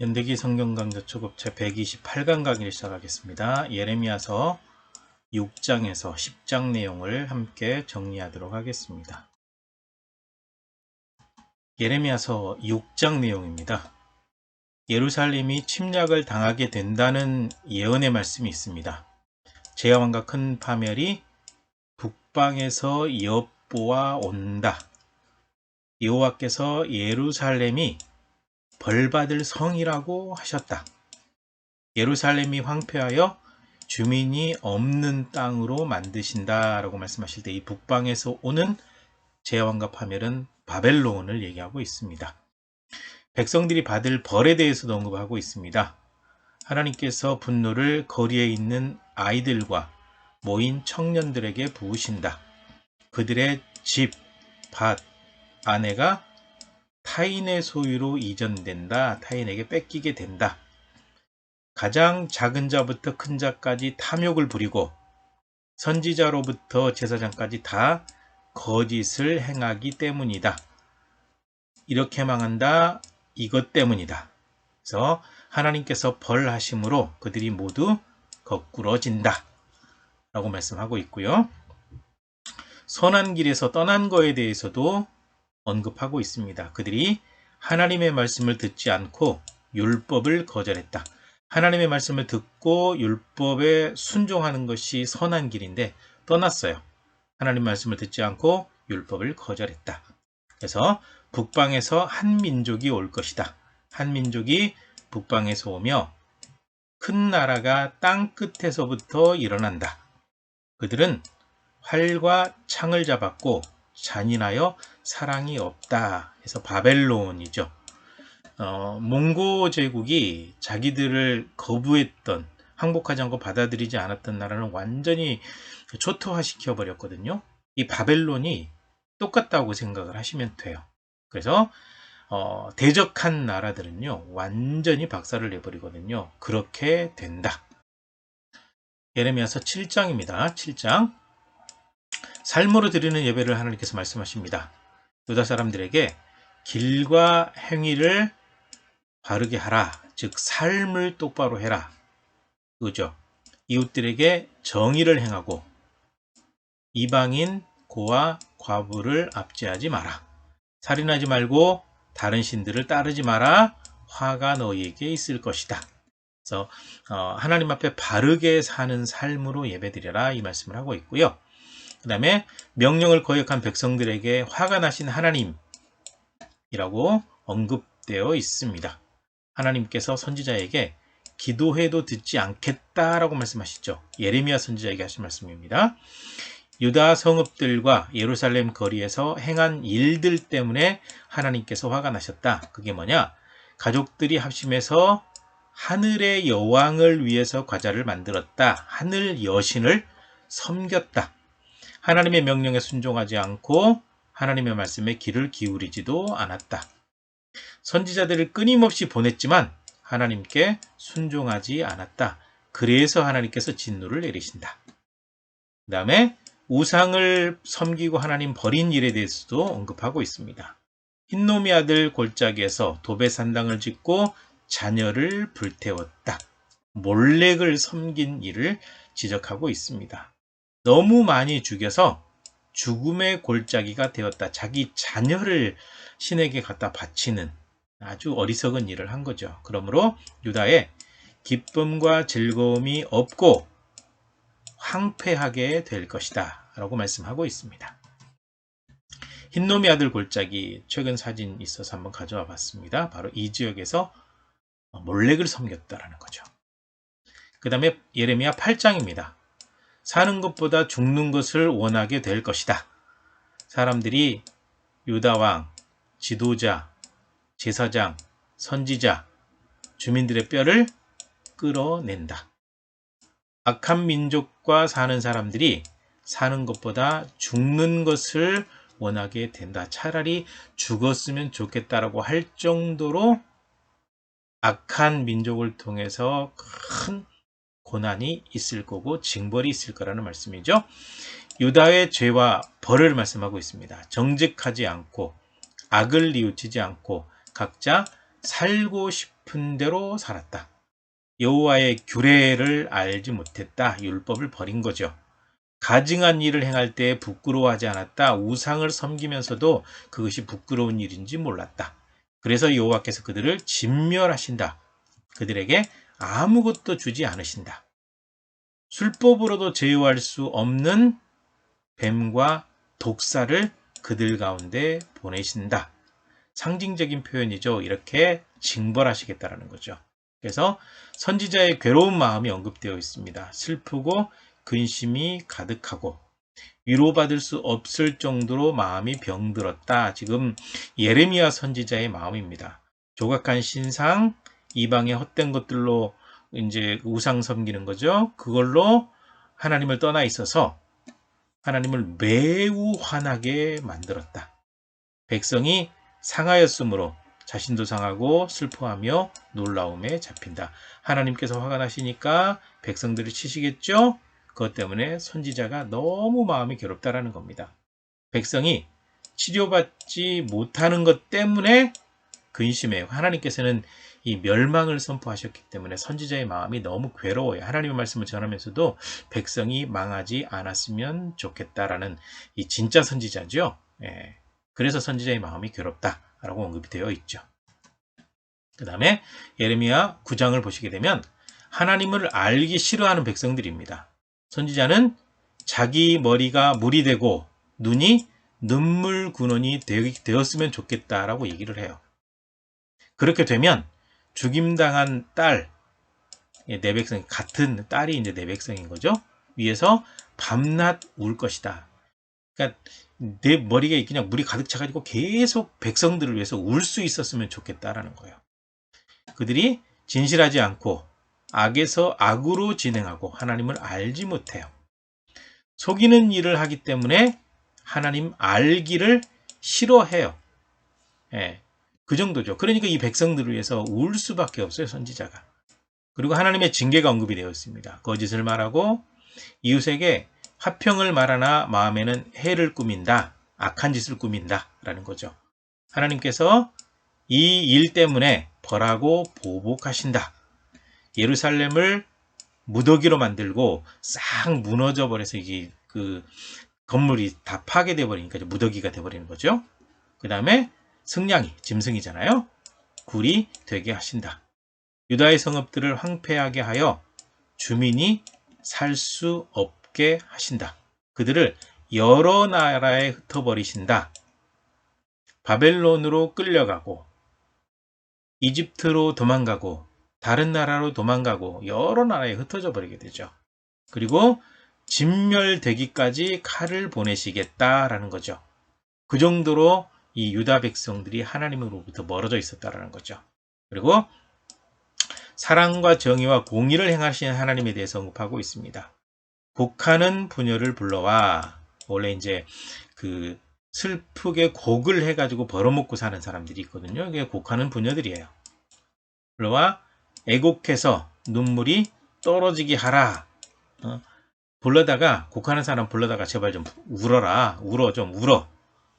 연대기 성경 강좌 초급체 128강 강의를 시작하겠습니다. 예레미야서 6장에서 10장 내용을 함께 정리하도록 하겠습니다. 예레미야서 6장 내용입니다. 예루살렘이 침략을 당하게 된다는 예언의 말씀이 있습니다. 제야왕과 큰 파멸이 북방에서 엿보아 온다. 여호와께서 예루살렘이 벌받을 성이라고 하셨다. 예루살렘이 황폐하여 주민이 없는 땅으로 만드신다 라고 말씀하실 때 이 북방에서 오는 제야왕과 파멸은 바벨론을 얘기하고 있습니다. 백성들이 받을 벌에 대해서도 언급하고 있습니다. 하나님께서 분노를 거리에 있는 아이들과 모인 청년들에게 부으신다. 그들의 집, 밭, 아내가 타인의 소유로 이전된다. 타인에게 뺏기게 된다. 가장 작은 자부터 큰 자까지 탐욕을 부리고 선지자로부터 제사장까지 다 거짓을 행하기 때문이다. 이렇게 망한다. 이것 때문이다. 그래서 하나님께서 벌하심으로 그들이 모두 거꾸러진다 라고 말씀하고 있고요. 선한 길에서 떠난 거에 대해서도 언급하고 있습니다. 그들이 하나님의 말씀을 듣지 않고 율법을 거절했다. 하나님의 말씀을 듣고 율법에 순종하는 것이 선한 길인데 떠났어요. 하나님 말씀을 듣지 않고 율법을 거절했다. 그래서 북방에서 한 민족이 올 것이다. 한 민족이 북방에서 오며 큰 나라가 땅 끝에서부터 일어난다. 그들은 활과 창을 잡았고 잔인하여 사랑이 없다. 해서 바벨론이죠. 몽고 제국이 자기들을 거부했던, 항복하지 않고 받아들이지 않았던 나라는 완전히 초토화시켜 버렸거든요. 이 바벨론이 똑같다고 생각을 하시면 돼요. 그래서 대적한 나라들은요 완전히 박살을 내버리거든요. 그렇게 된다. 예레미야서 7장입니다. 7장. 삶으로 드리는 예배를 하나님께서 말씀하십니다. 유다 사람들에게 길과 행위를 바르게 하라. 즉 삶을 똑바로 해라. 그죠? 이웃들에게 정의를 행하고 이방인 고와 과부를 압제하지 마라. 살인하지 말고 다른 신들을 따르지 마라. 화가 너희에게 있을 것이다. 그래서 하나님 앞에 바르게 사는 삶으로 예배드려라 이 말씀을 하고 있고요. 그 다음에 명령을 거역한 백성들에게 화가 나신 하나님이라고 언급되어 있습니다. 하나님께서 선지자에게 기도해도 듣지 않겠다라고 말씀하시죠. 예레미야 선지자에게 하신 말씀입니다. 유다 성읍들과 예루살렘 거리에서 행한 일들 때문에 하나님께서 화가 나셨다. 그게 뭐냐? 가족들이 합심해서 하늘의 여왕을 위해서 과자를 만들었다. 하늘 여신을 섬겼다. 하나님의 명령에 순종하지 않고 하나님의 말씀에 귀를 기울이지도 않았다. 선지자들을 끊임없이 보냈지만 하나님께 순종하지 않았다. 그래서 하나님께서 진노를 내리신다. 그 다음에 우상을 섬기고 하나님 버린 일에 대해서도 언급하고 있습니다. 흰놈이 아들 골짜기에서 도배산당을 짓고 자녀를 불태웠다. 몰렉을 섬긴 일을 지적하고 있습니다. 너무 많이 죽여서 죽음의 골짜기가 되었다. 자기 자녀를 신에게 갖다 바치는 아주 어리석은 일을 한 거죠. 그러므로 유다에 기쁨과 즐거움이 없고 황폐하게 될 것이다 라고 말씀하고 있습니다. 흰놈이 아들 골짜기 최근 사진 있어서 한번 가져와 봤습니다. 바로 이 지역에서 몰렉을 섬겼다라는 거죠. 그 다음에 예레미야 8장입니다. 사는 것보다 죽는 것을 원하게 될 것이다. 사람들이 유다왕, 지도자, 제사장, 선지자, 주민들의 뼈를 끌어낸다. 악한 민족과 사는 사람들이 사는 것보다 죽는 것을 원하게 된다. 차라리 죽었으면 좋겠다라고 할 정도로 악한 민족을 통해서 큰 고난이 있을 거고 징벌이 있을 거라는 말씀이죠. 유다의 죄와 벌을 말씀하고 있습니다. 정직하지 않고 악을 뉘우치지 않고 각자 살고 싶은 대로 살았다. 여호와의 규례를 알지 못했다. 율법을 버린 거죠. 가증한 일을 행할 때 부끄러워하지 않았다. 우상을 섬기면서도 그것이 부끄러운 일인지 몰랐다. 그래서 여호와께서 그들을 진멸하신다. 그들에게 아무것도 주지 않으신다. 술법으로도 제어할 수 없는 뱀과 독사를 그들 가운데 보내신다. 상징적인 표현이죠. 이렇게 징벌하시겠다라는 거죠. 그래서 선지자의 괴로운 마음이 언급되어 있습니다. 슬프고 근심이 가득하고 위로받을 수 없을 정도로 마음이 병들었다. 지금 예레미야 선지자의 마음입니다. 조각한 신상, 이방의 헛된 것들로 이제 우상 섬기는 거죠. 그걸로 하나님을 떠나 있어서 하나님을 매우 화나게 만들었다. 백성이 상하였으므로 자신도 상하고 슬퍼하며 놀라움에 잡힌다. 하나님께서 화가 나시니까 백성들을 치시겠죠? 그것 때문에 선지자가 너무 마음이 괴롭다라는 겁니다. 백성이 치료받지 못하는 것 때문에 근심해요. 하나님께서는 이 멸망을 선포하셨기 때문에 선지자의 마음이 너무 괴로워요. 하나님의 말씀을 전하면서도 백성이 망하지 않았으면 좋겠다라는 이 진짜 선지자죠. 예. 그래서 선지자의 마음이 괴롭다라고 언급이 되어 있죠. 그 다음에 예레미야 9장을 보시게 되면 하나님을 알기 싫어하는 백성들입니다. 선지자는 자기 머리가 물이 되고 눈이 눈물 근원이 되었으면 좋겠다라고 얘기를 해요. 그렇게 되면 죽임당한 딸, 내 백성, 같은 딸이 이제 내 백성인 거죠. 위에서 밤낮 울 것이다. 그러니까 내 머리가 그냥 물이 가득 차가지고 계속 백성들을 위해서 울 수 있었으면 좋겠다라는 거예요. 그들이 진실하지 않고 악에서 악으로 진행하고 하나님을 알지 못해요. 속이는 일을 하기 때문에 하나님 알기를 싫어해요. 예, 그 정도죠. 그러니까 이 백성들을 위해서 울 수밖에 없어요, 선지자가. 그리고 하나님의 징계가 언급이 되어 있습니다. 거짓을 말하고 이웃에게 화평을 말하나 마음에는 해를 꾸민다. 악한 짓을 꾸민다. 라는 거죠. 하나님께서 이 일 때문에 벌하고 보복하신다. 예루살렘을 무더기로 만들고 싹 무너져 버려서 이게 그 건물이 다 파괴되어 버리니까 무더기가 되어 버리는 거죠. 그 다음에 승냥이, 짐승이잖아요. 굴이 되게 하신다. 유다의 성읍들을 황폐하게 하여 주민이 살 수 없게 하신다. 그들을 여러 나라에 흩어버리신다. 바벨론으로 끌려가고 이집트로 도망가고 다른 나라로 도망가고 여러 나라에 흩어져 버리게 되죠. 그리고 진멸되기까지 칼을 보내시겠다라는 거죠. 그 정도로 이 유다 백성들이 하나님으로부터 멀어져 있었다라는 거죠. 그리고 사랑과 정의와 공의를 행하시는 하나님에 대해서 언급하고 있습니다. 곡하는 부녀를 불러와, 원래 이제 그 슬프게 곡을 해가지고 벌어먹고 사는 사람들이 있거든요. 이게 곡하는 부녀들이에요. 불러와 애곡해서 눈물이 떨어지게 하라. 불러다가 곡하는 사람 불러다가 제발 좀 울어라. 울어, 좀 울어.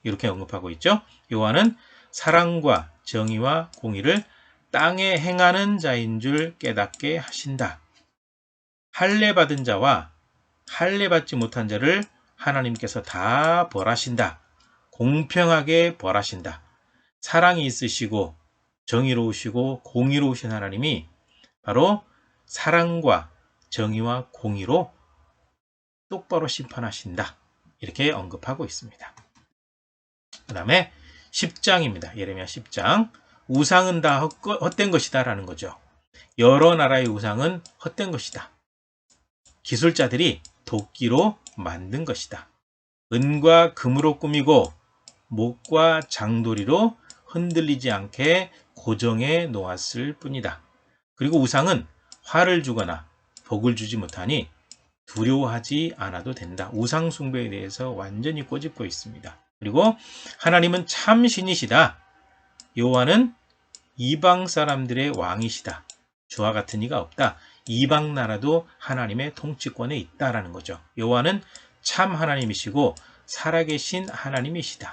이렇게 언급하고 있죠. 요한은 사랑과 정의와 공의를 땅에 행하는 자인 줄 깨닫게 하신다. 할례 받은 자와 할례 받지 못한 자를 하나님께서 다 벌하신다. 공평하게 벌하신다. 사랑이 있으시고 정의로우시고 공의로우신 하나님이 바로 사랑과 정의와 공의로 똑바로 심판하신다. 이렇게 언급하고 있습니다. 그 다음에 10장입니다. 예레미야 10장. 우상은 다 헛된 것이다 라는 거죠. 여러 나라의 우상은 헛된 것이다. 기술자들이 도끼로 만든 것이다. 은과 금으로 꾸미고 목과 장도리로 흔들리지 않게 고정해 놓았을 뿐이다. 그리고 우상은 화를 주거나 복을 주지 못하니 두려워하지 않아도 된다. 우상 숭배에 대해서 완전히 꼬집고 있습니다. 그리고 하나님은 참 신이시다. 여호와는 이방 사람들의 왕이시다. 주와 같은 이가 없다. 이방 나라도 하나님의 통치권에 있다라는 거죠. 여호와는 참 하나님이시고 살아계신 하나님이시다.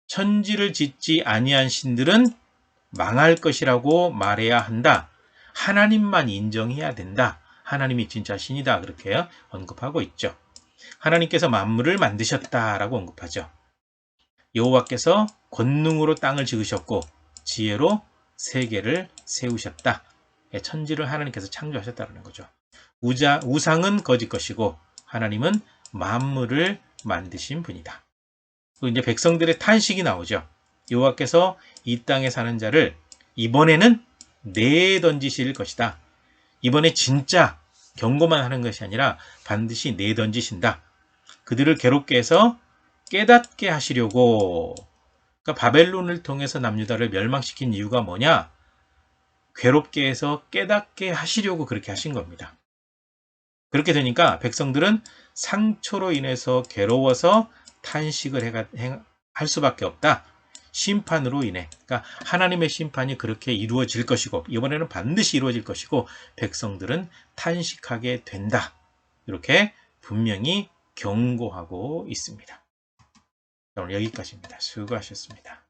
천지를 짓지 아니한 신들은 망할 것이라고 말해야 한다. 하나님만 인정해야 된다. 하나님이 진짜 신이다. 그렇게 언급하고 있죠. 하나님께서 만물을 만드셨다라고 언급하죠. 여호와께서 권능으로 땅을 지으셨고 지혜로 세계를 세우셨다. 천지를 하나님께서 창조하셨다는 거죠. 우상은 거짓 것이고 하나님은 만물을 만드신 분이다. 그리고 이제 백성들의 탄식이 나오죠. 여호와께서 이 땅에 사는 자를 이번에는 내던지실 것이다. 이번에 진짜 경고만 하는 것이 아니라 반드시 내던지신다. 그들을 괴롭게 해서 깨닫게 하시려고. 그러니까 바벨론을 통해서 남유다를 멸망시킨 이유가 뭐냐? 괴롭게 해서 깨닫게 하시려고 그렇게 하신 겁니다. 그렇게 되니까 백성들은 상처로 인해서 괴로워서 탄식을 할 수밖에 없다. 심판으로 인해. 그러니까 하나님의 심판이 그렇게 이루어질 것이고 이번에는 반드시 이루어질 것이고 백성들은 탄식하게 된다. 이렇게 분명히 경고하고 있습니다. 오늘 여기까지입니다. 수고하셨습니다.